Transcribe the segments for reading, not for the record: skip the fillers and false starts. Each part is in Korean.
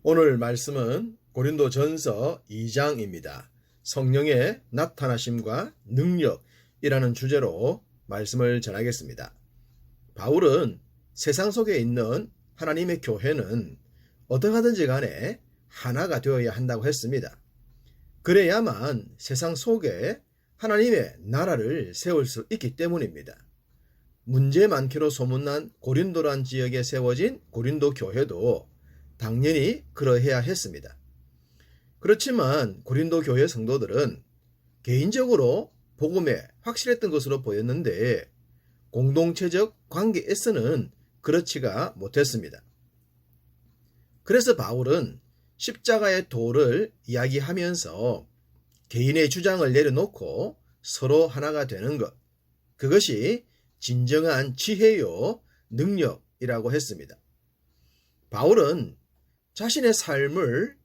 오늘 말씀은 고린도전서 2장입니다. 성령의 나타나심과 능력이라는 주제로 말씀을 전하겠습니다. 바울은 세상 속에 있는 하나님의 교회는 어떻게 하든지 간에 하나가 되어야 한다고 했습니다. 그래야만 세상 속에 하나님의 나라를 세울 수 있기 때문입니다. 문제 많기로 소문난 고린도란 지역에 세워진 고린도 교회도 당연히 그러해야 했습니다. 그렇지만 고린도 교회 성도들은 개인적으로 복음에 확실했던 것으로 보였는데 공동체적 관계에서는 그렇지가 못했습니다. 그래서 바울은 십자가의 도를 이야기하면서 개인의 주장을 내려놓고 서로 하나가 되는 것, 그것이 진정한 지혜요 능력이라고 했습니다. 바울은 자신의 삶을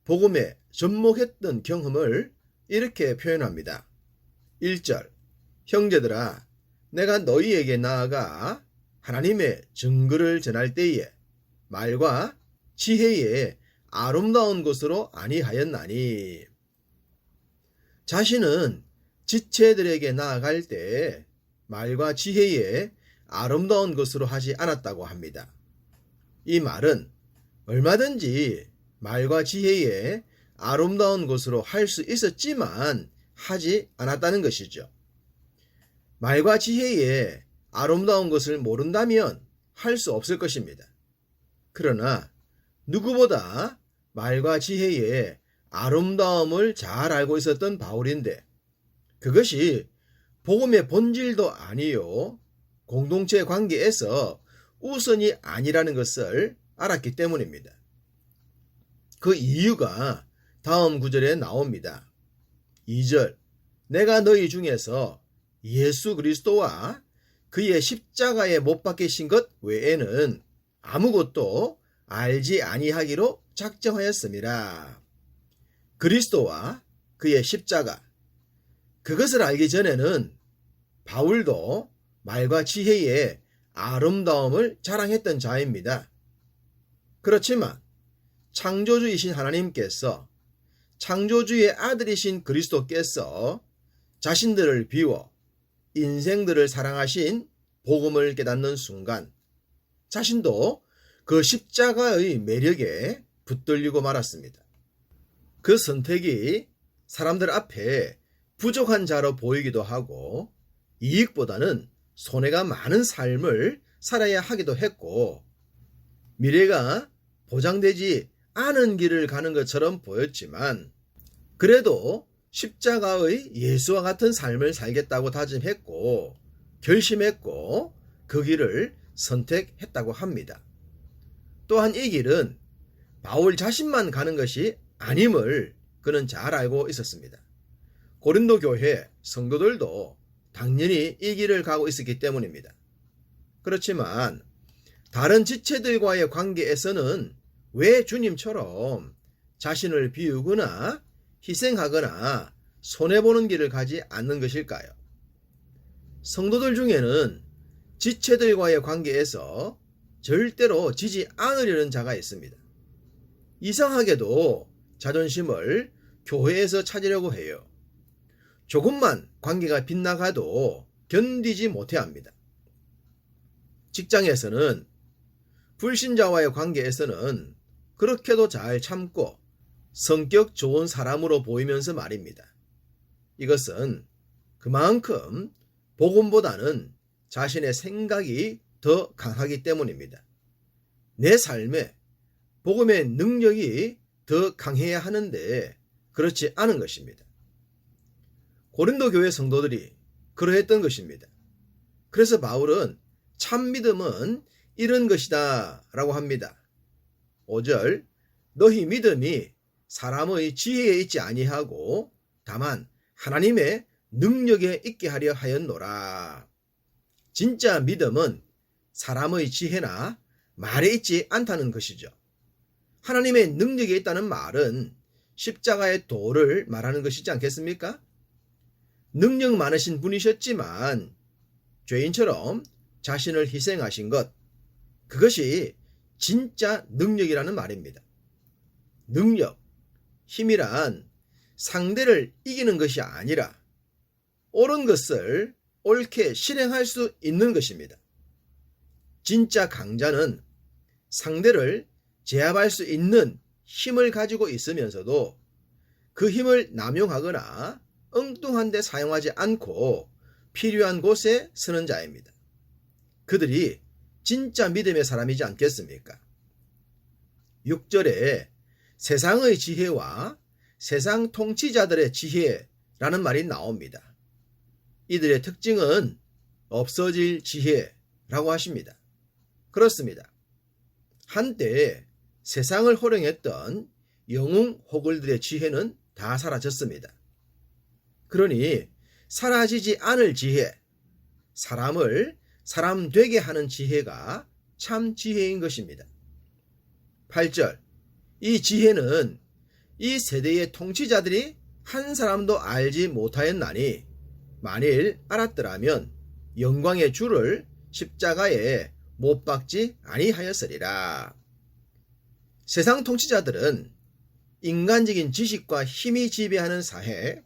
복음에 접목했던 경험을 이렇게 표현합니다. 1절, 형제들아, 내가 너희에게 나아가 하나님의 증거를 전할 때에 말과 지혜의 아름다운 것으로 아니하였나니. 자신은 지체들에게 나아갈 때 말과 지혜의 아름다운 것으로 하지 않았다고 합니다. 이 말은 얼마든지 말과 지혜의 아름다운 것으로 할 수 있었지만 하지 않았다는 것이죠. 말과 지혜의 아름다운 것을 모른다면 할 수 없을 것입니다. 그러나 누구보다 말과 지혜의 아름다움을 잘 알고 있었던 바울인데 그것이 복음의 본질도 아니요 공동체 관계에서 우선이 아니라는 것을 알았기 때문입니다. 그 이유가 다음 구절에 나옵니다. 2절, 내가 너희 중에서 예수 그리스도와 그의 십자가에 못 박히신 것 외에는 아무것도 알지 아니하기로 작정하였습니다. 그리스도와 그의 십자가, 그것을 알기 전에는 바울도 말과 지혜의 아름다움을 자랑했던 자입니다. 그렇지만 창조주이신 하나님께서 창조주의 아들이신 그리스도께서 자신들을 비워 인생들을 사랑하신 복음을 깨닫는 순간 자신도 그 십자가의 매력에 붙들리고 말았습니다. 그 선택이 사람들 앞에 부족한 자로 보이기도 하고 이익보다는 손해가 많은 삶을 살아야 하기도 했고 미래가 보장되지 않은 길을 가는 것처럼 보였지만 그래도 십자가의 예수와 같은 삶을 살겠다고 다짐했고 결심했고 그 길을 선택했다고 합니다. 또한 이 길은 바울 자신만 가는 것이 아님을 그는 잘 알고 있었습니다. 고린도 교회 성도들도 당연히 이 길을 가고 있었기 때문입니다. 그렇지만 다른 지체들과의 관계에서는 왜 주님처럼 자신을 비우거나 희생하거나 손해보는 길을 가지 않는 것일까요? 성도들 중에는 지체들과의 관계에서 절대로 지지 않으려는 자가 있습니다. 이상하게도 자존심을 교회에서 찾으려고 해요. 조금만 관계가 빗나가도 견디지 못해합니다. 직장에서는 불신자와의 관계에서는 그렇게도 잘 참고 성격 좋은 사람으로 보이면서 말입니다. 이것은 그만큼 복음보다는 자신의 생각이 더 강하기 때문입니다. 내 삶에 복음의 능력이 더 강해야 하는데 그렇지 않은 것입니다. 고린도 교회 성도들이 그러했던 것입니다. 그래서 바울은 참 믿음은 이런 것이다 라고 합니다. 5절, 너희 믿음이 사람의 지혜에 있지 아니하고 다만 하나님의 능력에 있게 하려 하였노라. 진짜 믿음은 사람의 지혜나 말에 있지 않다는 것이죠. 하나님의 능력에 있다는 말은 십자가의 도를 말하는 것이지 않겠습니까? 능력 많으신 분이셨지만 죄인처럼 자신을 희생하신 것, 그것이 진짜 능력이라는 말입니다. 능력, 힘이란 상대를 이기는 것이 아니라 옳은 것을 옳게 실행할 수 있는 것입니다. 진짜 강자는 상대를 제압할 수 있는 힘을 가지고 있으면서도 그 힘을 남용하거나 엉뚱한 데 사용하지 않고 필요한 곳에 서는 자입니다. 그들이 진짜 믿음의 사람이지 않겠습니까? 6절에 세상의 지혜와 세상 통치자들의 지혜라는 말이 나옵니다. 이들의 특징은 없어질 지혜라고 하십니다. 그렇습니다. 한때 세상을 호령했던 영웅 호글들의 지혜는 다 사라졌습니다. 그러니 사라지지 않을 지혜, 사람을 사람 되게 하는 지혜가 참 지혜인 것입니다. 8절, 이 지혜는 이 세대의 통치자들이 한 사람도 알지 못하였나니 만일 알았더라면 영광의 주를 십자가에 못 박지 아니하였으리라. 세상 통치자들은 인간적인 지식과 힘이 지배하는 사회,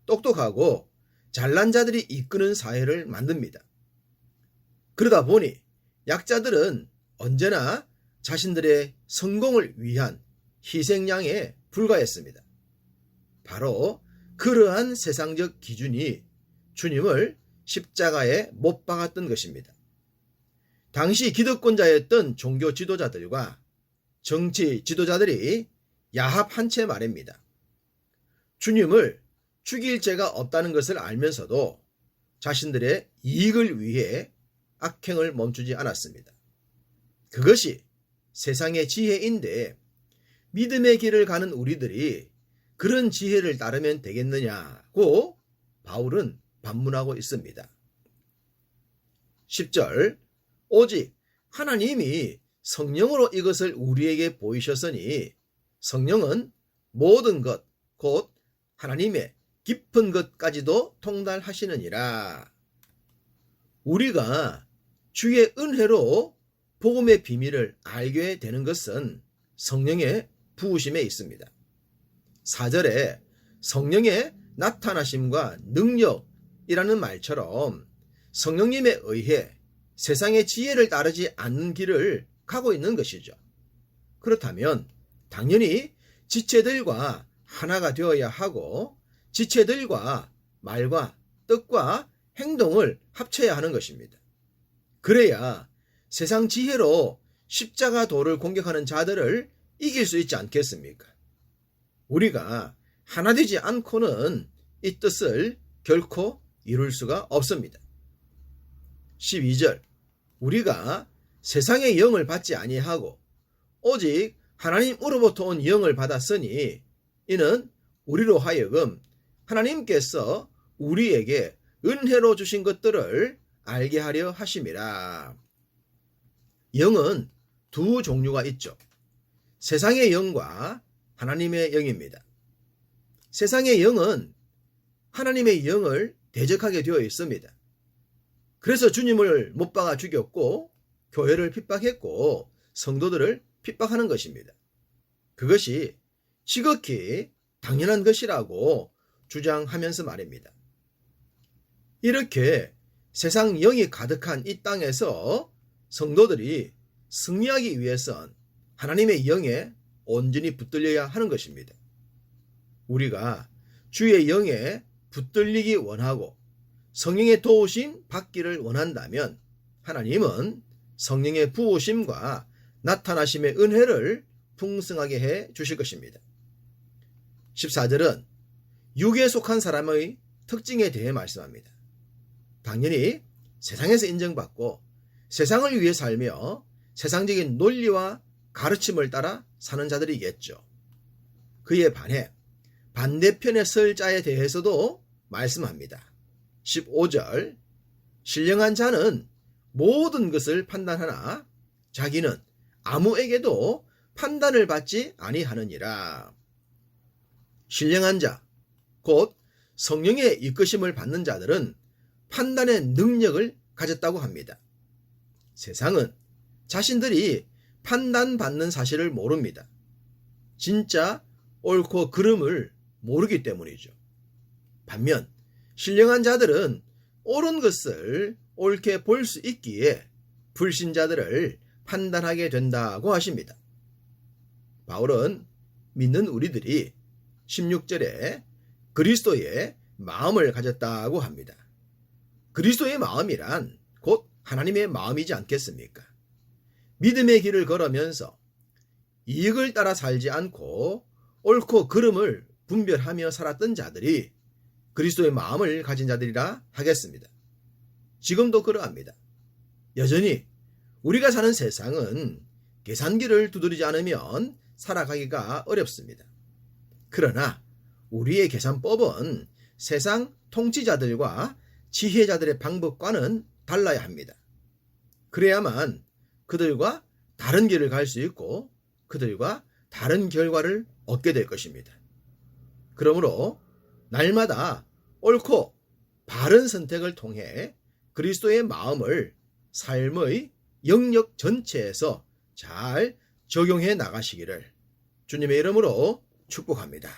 똑똑하고 잘난 자들이 이끄는 사회를 만듭니다. 그러다 보니 약자들은 언제나 자신들의 성공을 위한 희생양에 불과했습니다. 바로 그러한 세상적 기준이 주님을 십자가에 못 박았던 것입니다. 당시 기득권자였던 종교 지도자들과 정치 지도자들이 야합한 채 말입니다. 주님을 죽일 죄가 없다는 것을 알면서도 자신들의 이익을 위해 악행을 멈추지 않았습니다. 그것이 세상의 지혜인데 믿음의 길을 가는 우리들이 그런 지혜를 따르면 되겠느냐고 바울은 반문하고 있습니다. 10절, 오직 하나님이 성령으로 이것을 우리에게 보이셨으니 성령은 모든 것, 곧 하나님의 깊은 것까지도 통달하시느니라. 우리가 주의 은혜로 복음의 비밀을 알게 되는 것은 성령의 부으심에 있습니다. 4절에 성령의 나타나심과 능력이라는 말처럼 성령님에 의해 세상의 지혜를 따르지 않는 길을 가고 있는 것이죠. 그렇다면 당연히 지체들과 하나가 되어야 하고 지체들과 말과 뜻과 행동을 합쳐야 하는 것입니다. 그래야 세상 지혜로 십자가 도를 공격하는 자들을 이길 수 있지 않겠습니까? 우리가 하나 되지 않고는 이 뜻을 결코 이룰 수가 없습니다. 12절, 우리가 세상의 영을 받지 아니하고 오직 하나님으로부터 온 영을 받았으니 이는 우리로 하여금 하나님께서 우리에게 은혜로 주신 것들을 알게 하려 하심이라. 영은 두 종류가 있죠. 세상의 영과 하나님의 영입니다. 세상의 영은 하나님의 영을 대적하게 되어 있습니다. 그래서 주님을 못 박아 죽였고 교회를 핍박했고 성도들을 핍박하는 것입니다. 그것이 지극히 당연한 것이라고 주장하면서 말입니다. 이렇게 세상 영이 가득한 이 땅에서 성도들이 승리하기 위해선 하나님의 영에 온전히 붙들려야 하는 것입니다. 우리가 주의 영에 붙들리기 원하고 성령의 도우심 받기를 원한다면 하나님은 성령의 부으심과 나타나심의 은혜를 풍성하게 해 주실 것입니다. 14절은 육에 속한 사람의 특징에 대해 말씀합니다. 당연히 세상에서 인정받고 세상을 위해 살며 세상적인 논리와 가르침을 따라 사는 자들이겠죠. 그에 반해 반대편에 설 자에 대해서도 말씀합니다. 15절, 신령한 자는 모든 것을 판단하나 자기는 아무에게도 판단을 받지 아니하느니라. 신령한 자, 곧 성령의 이끄심을 받는 자들은 판단의 능력을 가졌다고 합니다. 세상은 자신들이 판단받는 사실을 모릅니다. 진짜 옳고 그름을 모르기 때문이죠. 반면 신령한 자들은 옳은 것을 옳게 볼 수 있기에 불신자들을 판단하게 된다고 하십니다. 바울은 믿는 우리들이 16절에 그리스도의 마음을 가졌다고 합니다. 그리스도의 마음이란 곧 하나님의 마음이지 않겠습니까? 믿음의 길을 걸으면서 이익을 따라 살지 않고 옳고 그름을 분별하며 살았던 자들이 그리스도의 마음을 가진 자들이라 하겠습니다. 지금도 그러합니다. 여전히 우리가 사는 세상은 계산기를 두드리지 않으면 살아가기가 어렵습니다. 그러나 우리의 계산법은 세상 통치자들과 지혜자들의 방법과는 달라야 합니다. 그래야만 그들과 다른 길을 갈 수 있고 그들과 다른 결과를 얻게 될 것입니다. 그러므로 날마다 옳고 바른 선택을 통해 그리스도의 마음을 삶의 영역 전체에서 잘 적용해 나가시기를 주님의 이름으로 축복합니다.